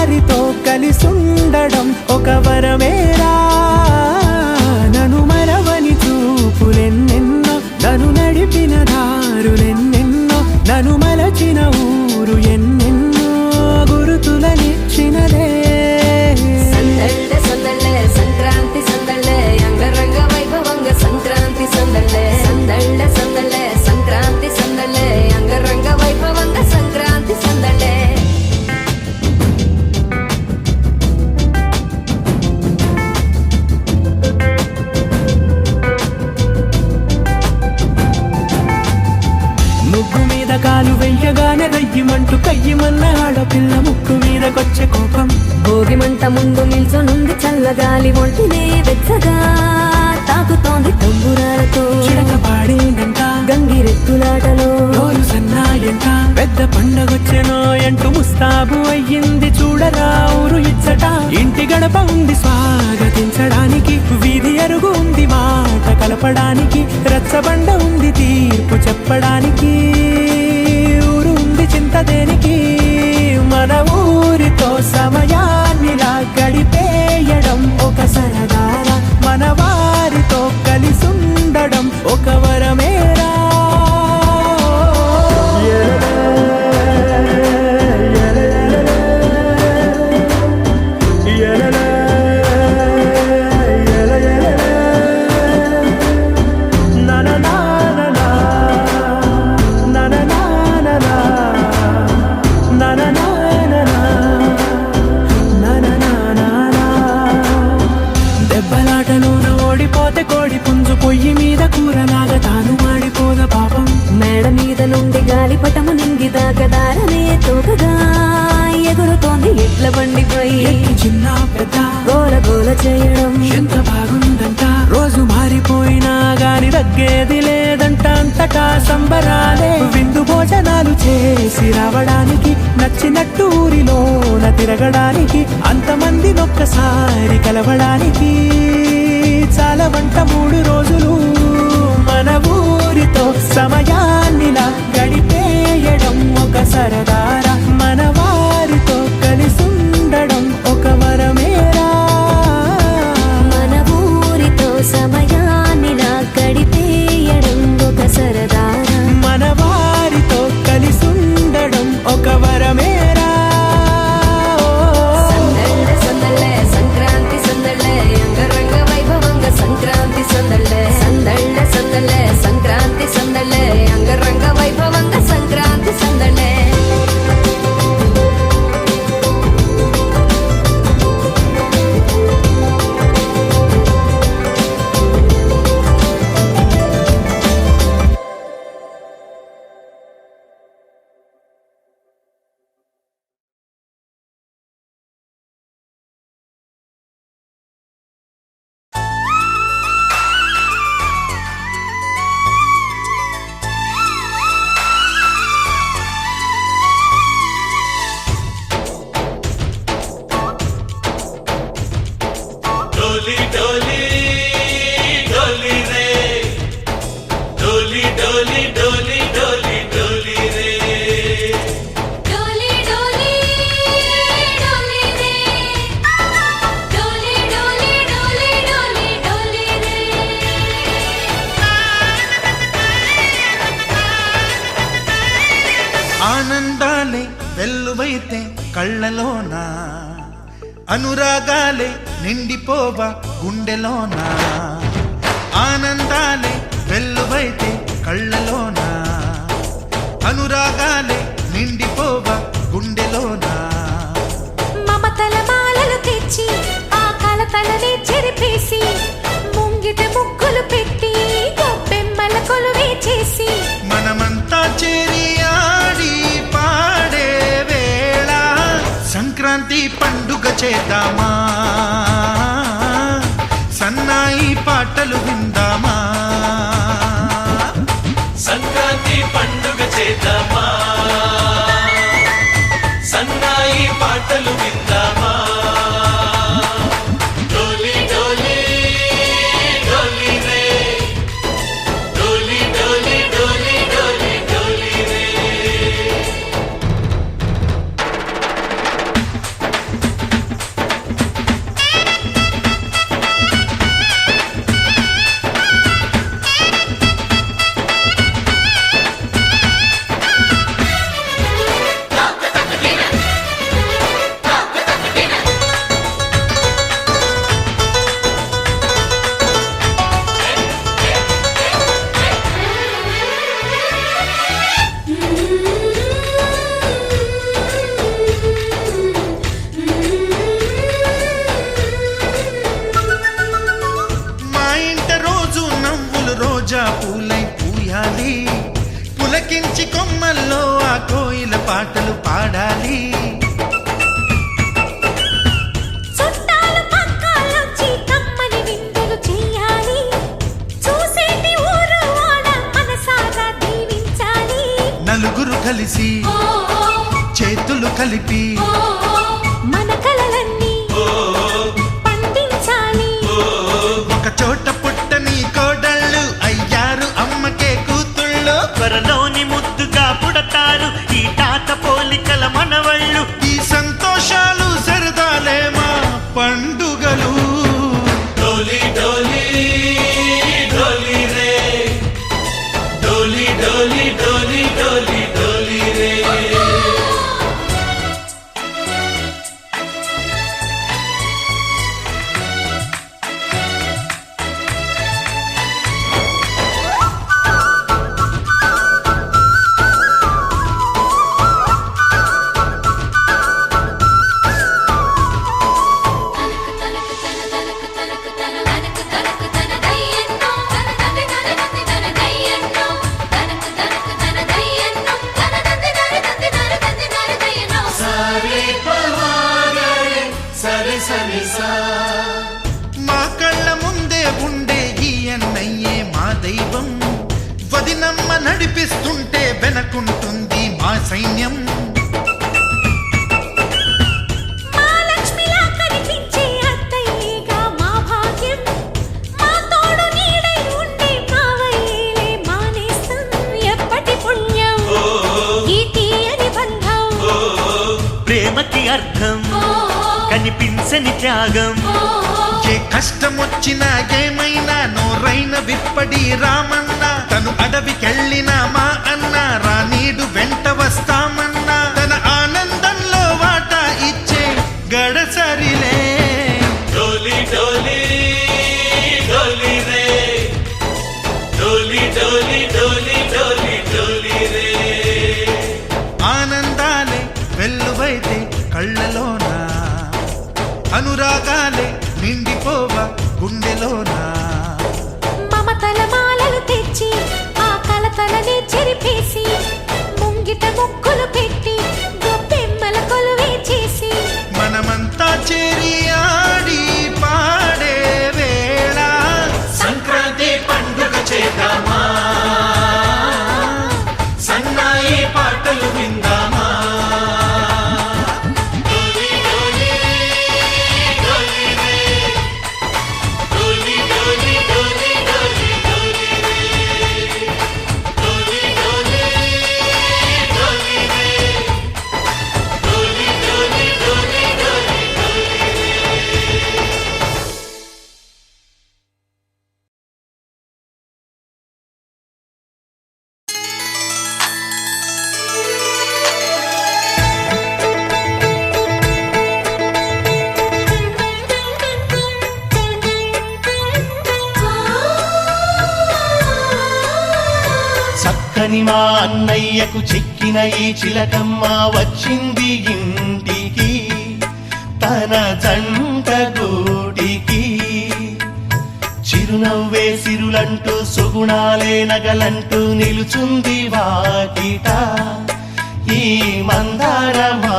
వారితో కలిసుండడం ఒక వరమేరా. నన్ను మరవని చూపులెన్నెన్నో, నన్ను నడిపిన దారులెన్నెన్నో, నన్ను మలచిన ఊరు ఎన్నెన్నో గురుతులనిచ్చినదే. సందళ్ళే సందళ్ళే సంక్రాంతి సందళ్ళే అంగరంగ వైభవంగ సంక్రాంతి సందళ్ళే. సందళ్ళే సందళ్ళే సంక్రాంతి సందళ్ళే అంగరంగ వైభవంగ సంక్రాంతి సందళ్ళే. ముగ్గు మీద కాలు వెయ్యగానే రయ్యమంటూ కయ్యమన్న ఆడపిల్ల ముక్కు మీదకొచ్చే కోపం. భోగి మంట ముందు నిల్చొనుంది చల్లగాలి ఒంటినే వెచ్చగా తాకుతోంది తంబురాలతో. చిడక పాడేందంట గంగిరెత్తులాటలో రోజు సన్నాయంట, పెద్ద పండగొచ్చెనో ఎంటూ ముస్తాబు అయ్యింది చూడరా ఊరు ఇచ్చట. ఇంటి గడప ఉంది స్వాగతించడానికి, వీధి అరుగు ఉంది మాట కలపడానికి, రచ్చబండ ఉంది తీర్పు చెప్పడానికి, ఊరు ఉంది చింత దేనికి. మన ఊరితో సమయాన్నిలా గడిపేయడం ఒక సరదారా, మన వారితో కలిసుండడం ఒక వరమేరా. దెబ్బలాటలోన ఓడిపోతే కోడి పుంజు పొయ్యి మీద కూరలాగా తాను మాడిపోద పాపం. మేడ మీద నుండి గాలిపటము నింగి దాకదారనే తోకగా ఎగురుతోంది ఎడ్ల బండిపై. చిన్న పెద్ద గోల గోల చేయడం ఎంత బాగుందంట, రోజు మారిపోయినా గాని తగ్గేది లేదంట. అంతటా సంబరాలే, విందు భోజనాలు చేసి రావడానికి, నచ్చినట్టు ఊరిలోన తిరగడానికి, అంతమంది ఒక్కసారి కలవడానికి చాలా వంట 3 రోజులు. మన ఊరితో సమయాన్నిలా గడిపేయడం ఒక సరదారా, మన వారితో కలిసుండడం ఒక వరమేరా. మన ఊరితో సమయాన్నిలా గడిపేయడం ఒక సరదారా, మన వారితో కలిసుండడం ఒక వరమేరా. సందళ్ళే సందళ్ళే సంక్రాంతి సందళ్ళే అంగరంగ వైభవంగ సంక్రాంతి సందళ్ళే. సందళ్ళే సందళ్ళే సంక్రాంతి సందళ్ళే అంగరంగ వైభవంగ సంక్రాంతి సందళ్ళే. डोली डोली डोली रे, डोली डोली डोली डोली डोली रे, डोली डोली डोली रे, डोली डोली डोली डोली डोली रे. ఆనందాలే వెల్లువైతే కళ్ళలోనా, అనురాగాలే నిండిపోవా గుండెలోనా. ఆనందాలే వెల్లువైతే కళ్ళలోనా, అనురాగాలే నిండిపోవా గుండెలోనా. మమతల మాలలు తెచ్చి ఆ కలతలనే చెరిపేసి, ముంగిట ముగ్గులు పెట్టి గొప్పెమ్మల కొలువే చేసి, మనమంతా చేరి ఆడి పాడే వేళ సంక్రాంతి పండుగ చేద్దామా, సన్నాయి పాటలు విందామా. సంక్రాంతి పండుగ చేద్దామా, సన్నాయి పాటలు విందామా. డోలి డోలి డోలి రే, డోలి డోలి డోలి డోలి డోలి రే. కలిపి మన కలలన్నీ పండించాలి. ఒక చోట పుట్టని కోడళ్ళు అయ్యారు అమ్మకే కూతుళ్ళు. త్వరలోని ముద్దుగా పుడతారు ఈ తాత పోలికల మనవళ్ళు. ఈ సంతోషాలు సరదాలే మా పండుగలు. డోలి డోలి డోలి రే డోలి డోలి డోలి డోలి డోలి రే సరే పవారే సరే సరే సా మా కళ్ళ ముందే ఉండే ఈ అన్నయ్యే మా దైవం. వదినమ్మ నడిపిస్తుంటే వెనకుంటుంది మా సైన్యం. మా లక్ష్మిలా కనిపించే అత్తయ్యేగా మా భాగ్యం. మా తోడు నీడై ఉండే మావయ్యేలే మా నేస్తం. ఎప్పటి పుణ్యం ఈ తీయని బంధం. ప్రేమకి అర్థం కనిపించని త్యాగం. ఏ కష్టం వచ్చినా ఏమైనా నోరైన విప్పడి రామన్నా. తను అడవికెళ్ళిన మా అన్న రానీడు వెంట వస్తామన్నా. తన ఆనందంలో వాటా ఇచ్చే గడసరిలే. డోలి డోలి డోలి రే డోలి డోలి డోలి డోలి డోలి రే ఆనందాలే వెల్లువైతే కళ్ళలోనా. అనురాగాలే నిండిపోవ గుండెలోనా. మమతల మాలలు తెచ్చి ఆ కలతలనే చెరిపేసి ముంగిట ముక్కులు పెట్టి గొప్పెమ్మల కొలువే చేసి మనమంతా చేరి ఆడి పాడే వేళ సంక్రాంతి పండుగ చేద్దామా సన్నాయి పాటలు విందామా డోలి డోలి డోలి రే డోలి డోలి డోలి డోలి డోలి రే డోలి డోలి డోలి రే డోలి డోలి డోలి డోలి చక్కని మా అన్నయ్యకు చిక్కిన ఈ చిలకమ్మ వచ్చింది ఇంటికి తన జంట గూటికి. చిరునవ్వే సిరులంటూ సుగుణాలే నగలంటూ నిలుచుంది వాకిట ఈ మందారమా.